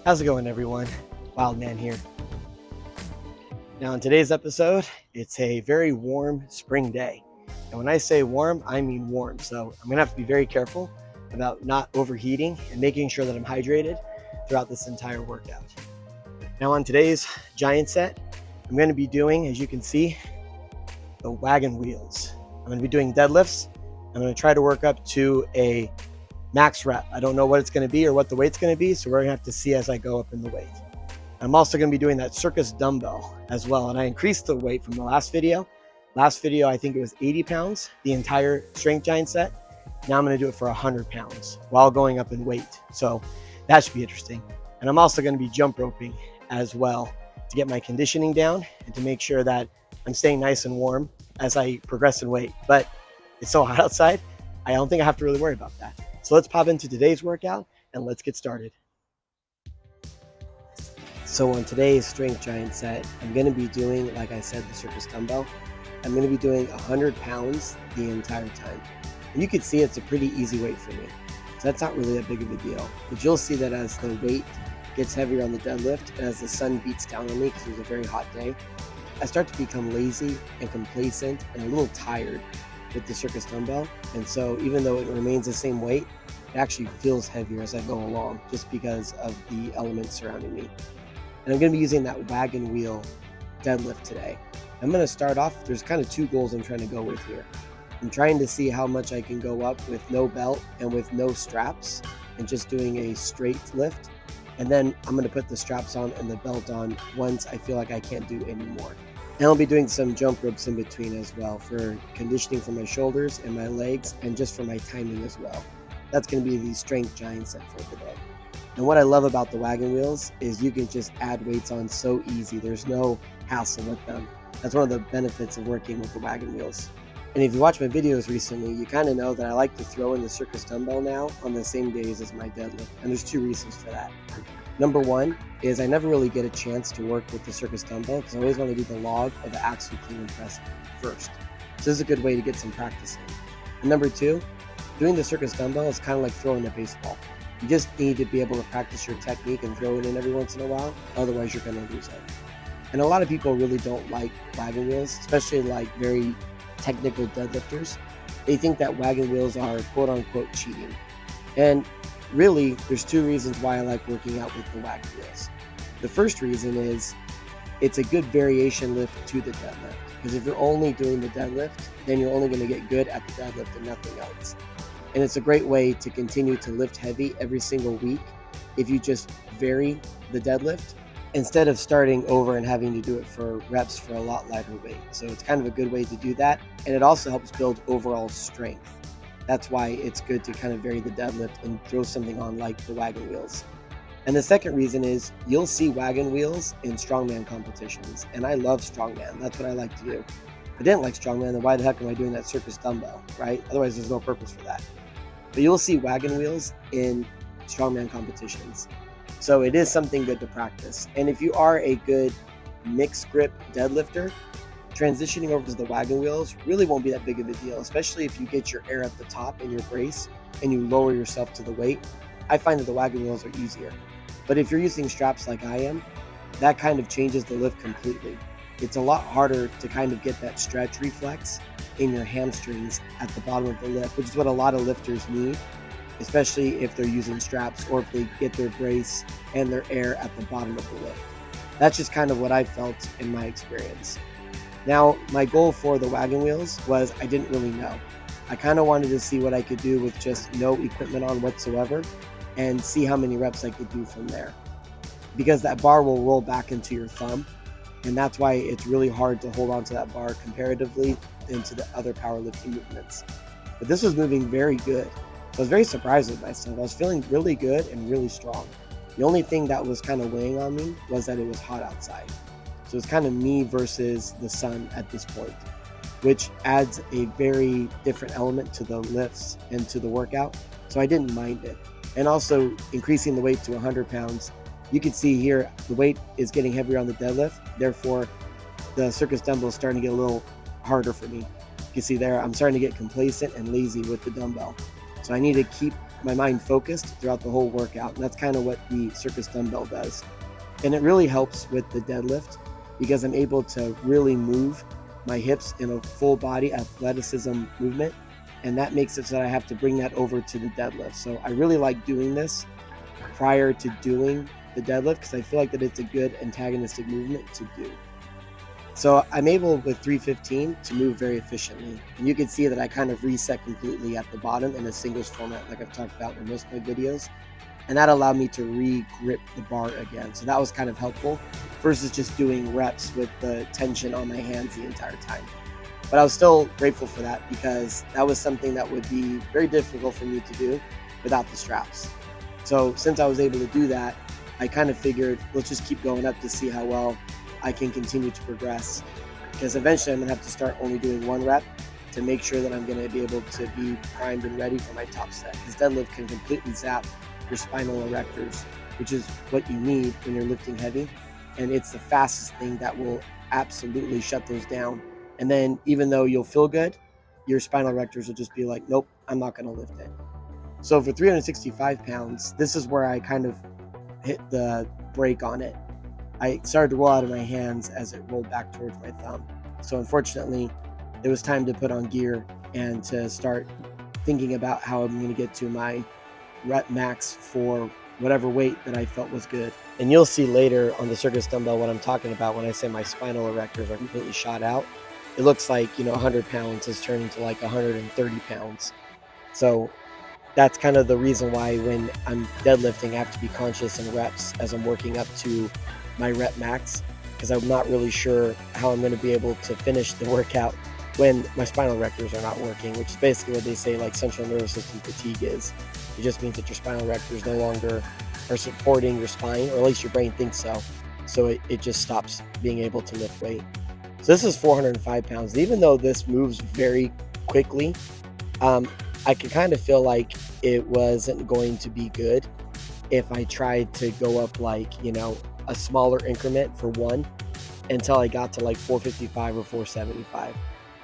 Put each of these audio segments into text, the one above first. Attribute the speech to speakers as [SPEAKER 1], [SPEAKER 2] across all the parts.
[SPEAKER 1] How's it going, everyone? WILDMAN here. Now, in today's episode, it's a very warm spring day. And when I say warm, I mean warm. So I'm going to have to be very careful about not overheating and making sure that I'm hydrated throughout this entire workout. Now, on today's giant set, I'm going to be doing, as you can see, the wagon wheels. I'm going to be doing deadlifts. I'm going to try to work up to a max rep. I don't know what it's going to be or what the weight's going to be, so we're going to have to see as I go up in the weight. I'm also going to be doing that circus dumbbell as well, and I increased the weight from the last video. Last video, I think it was 80 pounds, the entire strength giant set. Now I'm going to do it for 100 pounds while going up in weight, so that should be interesting. And I'm also going to be jump roping as well to get my conditioning down and to make sure that I'm staying nice and warm as I progress in weight. But it's so hot outside, I don't think I have to really worry about that. So let's pop into today's workout and let's get started. So on today's strength giant set, I'm going to be doing, like I said, the circus dumbbell. I'm going to be doing 100 pounds the entire time. And you can see it's a pretty easy weight for me. So that's not really that big of a deal. But you'll see that as the weight gets heavier on the deadlift and as the sun beats down on me because it was a very hot day, I start to become lazy and complacent and a little tired with the circus dumbbell. And so even though it remains the same weight, it actually feels heavier as I go along just because of the elements surrounding me. And I'm going to be using that wagon wheel deadlift today. I'm going to start off, there's kind of two goals I'm trying to go with here. I'm trying to see how much I can go up with no belt and with no straps and just doing a straight lift. And then I'm going to put the straps on and the belt on once I feel like I can't do anymore. And I'll be doing some jump ropes in between as well for conditioning for my shoulders and my legs and just for my timing as well. That's going to be the strength giant set for today. And what I love about the wagon wheels is you can just add weights on so easy. There's no hassle with them. That's one of the benefits of working with the wagon wheels. And if you watch my videos recently, you kind of know that I like to throw in the circus dumbbell now on the same days as my deadlift. And there's two reasons for that. Number one is I never really get a chance to work with the circus dumbbell because I always want to do the log or the axle clean and press first. So this is a good way to get some practice in. And number two, doing the circus dumbbell is kind of like throwing a baseball. You just need to be able to practice your technique and throw it in every once in a while, otherwise you're going to lose it. And a lot of people really don't like wagon wheels, especially like very technical deadlifters. They think that wagon wheels are quote unquote cheating. And really, there's two reasons why I like working out with the wagon wheels. The first reason is it's a good variation lift to the deadlift. Because if you're only doing the deadlift, then you're only going to get good at the deadlift and nothing else. And it's a great way to continue to lift heavy every single week if you just vary the deadlift instead of starting over and having to do it for reps for a lot lighter weight. So it's kind of a good way to do that. And it also helps build overall strength. That's why it's good to kind of vary the deadlift and throw something on like the wagon wheels. And the second reason is you'll see wagon wheels in strongman competitions. And I love strongman. That's what I like to do. If I didn't like strongman, then why the heck am I doing that circus dumbbell, right? Otherwise, there's no purpose for that. But you'll see wagon wheels in strongman competitions. So it is something good to practice. And if you are a good mixed grip deadlifter, transitioning over to the wagon wheels really won't be that big of a deal, especially if you get your air at the top in your brace and you lower yourself to the weight. I find that the wagon wheels are easier. But if you're using straps like I am, that kind of changes the lift completely. It's a lot harder to kind of get that stretch reflex in your hamstrings at the bottom of the lift, which is what a lot of lifters need, especially if they're using straps or if they get their brace and their air at the bottom of the lift. That's just kind of what I felt in my experience. Now, my goal for the wagon wheels was I didn't really know. I kind of wanted to see what I could do with just no equipment on whatsoever and see how many reps I could do from there. Because that bar will roll back into your thumb, and that's why it's really hard to hold on to that bar comparatively into the other powerlifting movements. But this was moving very good. I was very surprised with myself. I was feeling really good and really strong. The only thing that was kind of weighing on me was that it was hot outside. So it's kind of me versus the sun at this point, which adds a very different element to the lifts and to the workout. So I didn't mind it. And also increasing the weight to 100 pounds. You can see here, the weight is getting heavier on the deadlift. Therefore, the circus dumbbell is starting to get a little harder for me. You can see there, I'm starting to get complacent and lazy with the dumbbell. So I need to keep my mind focused throughout the whole workout. And that's kind of what the circus dumbbell does. And it really helps with the deadlift because I'm able to really move my hips in a full body athleticism movement. And that makes it so that I have to bring that over to the deadlift. So I really like doing this prior to doing the deadlift because I feel like that it's a good antagonistic movement to do. So I'm able with 315 to move very efficiently. And you can see that I kind of reset completely at the bottom in a singles format like I've talked about in most of my videos. And that allowed me to re-grip the bar again. So that was kind of helpful versus just doing reps with the tension on my hands the entire time. But I was still grateful for that because that was something that would be very difficult for me to do without the straps. So since I was able to do that, I kind of figured, let's just keep going up to see how well I can continue to progress. Because eventually I'm gonna have to start only doing one rep to make sure that I'm gonna be able to be primed and ready for my top set. Because deadlift can completely zap your spinal erectors, which is what you need when you're lifting heavy. And it's the fastest thing that will absolutely shut those down. And then even though you'll feel good, your spinal erectors will just be like, nope, I'm not gonna lift it. So for 365 pounds, this is where I kind of hit the brake on it. I started to roll out of my hands as it rolled back towards my thumb. So unfortunately, it was time to put on gear and to start thinking about how I'm going to get to my rep max for whatever weight that I felt was good. And you'll see later on the circus dumbbell what I'm talking about when I say my spinal erectors are completely shot out. It looks like, 100 pounds has turned into like 130 pounds. So that's kind of the reason why when I'm deadlifting, I have to be conscious in reps as I'm working up to my rep max, because I'm not really sure how I'm going to be able to finish the workout when my spinal erectors are not working, which is basically what they say like central nervous system fatigue is. It just means that your spinal erectors no longer are supporting your spine, or at least your brain thinks so. So it just stops being able to lift weight. So this is 405 pounds. Even though this moves very quickly, I can kind of feel like it wasn't going to be good if I tried to go up like, a smaller increment for one until I got to like 455 or 475.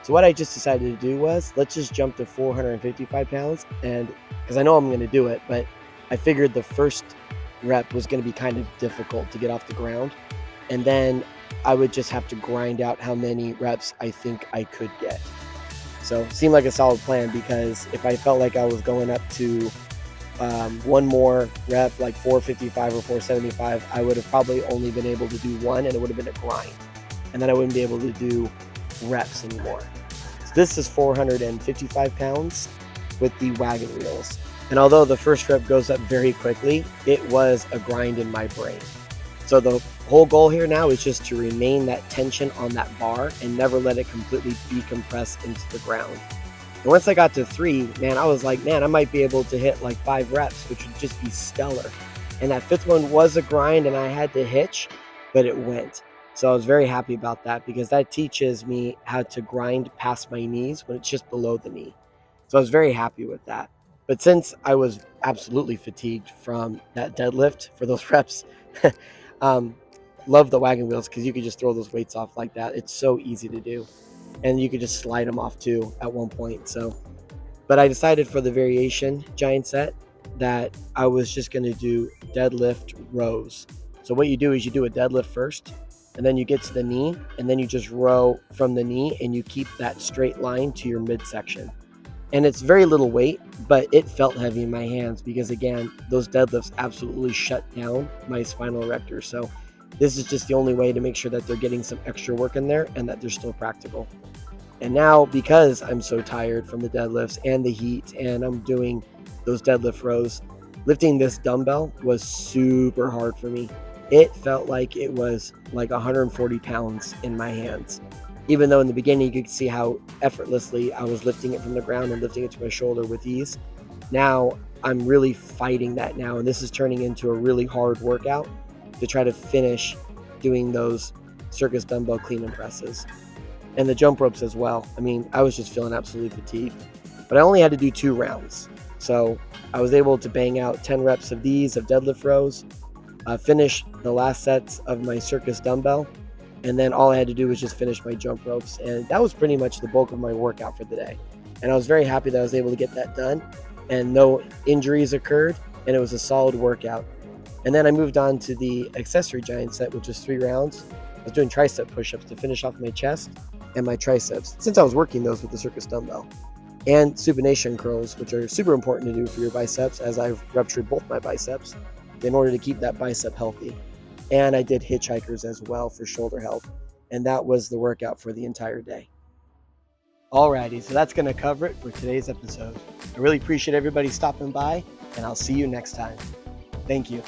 [SPEAKER 1] So what I just decided to do was, let's just jump to 455 pounds. And because I know I'm going to do it, but I figured the first rep was going to be kind of difficult to get off the ground. And then I would just have to grind out how many reps I think I could get. So it seemed like a solid plan, because if I felt like I was going up to one more rep, like 455 or 475, I would have probably only been able to do one, and it would have been a grind. And then I wouldn't be able to do reps anymore. So this is 455 pounds with the wagon wheels. And although the first rep goes up very quickly, it was a grind in my brain. So the whole goal here now is just to remain that tension on that bar and never let it completely decompress into the ground. And once I got to 3, man, I was like, man, I might be able to hit like 5 reps, which would just be stellar. And that 5th one was a grind and I had to hitch, but it went. So I was very happy about that, because that teaches me how to grind past my knees when it's just below the knee. So I was very happy with that. But since I was absolutely fatigued from that deadlift for those reps, love the wagon wheels, because you could just throw those weights off like that. It's so easy to do. And you could just slide them off too at one point. So, but I decided for the variation giant set that I was just going to do deadlift rows. So what you do is you do a deadlift first, and then you get to the knee, and then you just row from the knee, and you keep that straight line to your midsection. And it's very little weight, but it felt heavy in my hands, because again, those deadlifts absolutely shut down my spinal erectors. So this is just the only way to make sure that they're getting some extra work in there and that they're still practical. And now, because I'm so tired from the deadlifts and the heat, and I'm doing those deadlift rows, lifting this dumbbell was super hard for me. It felt like it was like 140 pounds in my hands. Even though in the beginning you could see how effortlessly I was lifting it from the ground and lifting it to my shoulder with ease. Now I'm really fighting that now, and this is turning into a really hard workout to try to finish doing those circus dumbbell clean and presses. And the jump ropes as well. I mean, I was just feeling absolutely fatigued. But I only had to do 2 rounds. So I was able to bang out 10 reps of these, of deadlift rows, finish the last sets of my circus dumbbell, and then all I had to do was just finish my jump ropes. And that was pretty much the bulk of my workout for the day. And I was very happy that I was able to get that done. and no injuries occurred, and it was a solid workout. And then I moved on to the accessory giant set, which is 3 rounds. I was doing tricep push-ups to finish off my chest and my triceps, since I was working those with the circus dumbbell. And supination curls, which are super important to do for your biceps, as I've ruptured both my biceps in order to keep that bicep healthy. And I did hitchhikers as well for shoulder health. And that was the workout for the entire day. Alrighty, so that's going to cover it for today's episode. I really appreciate everybody stopping by, and I'll see you next time. Thank you.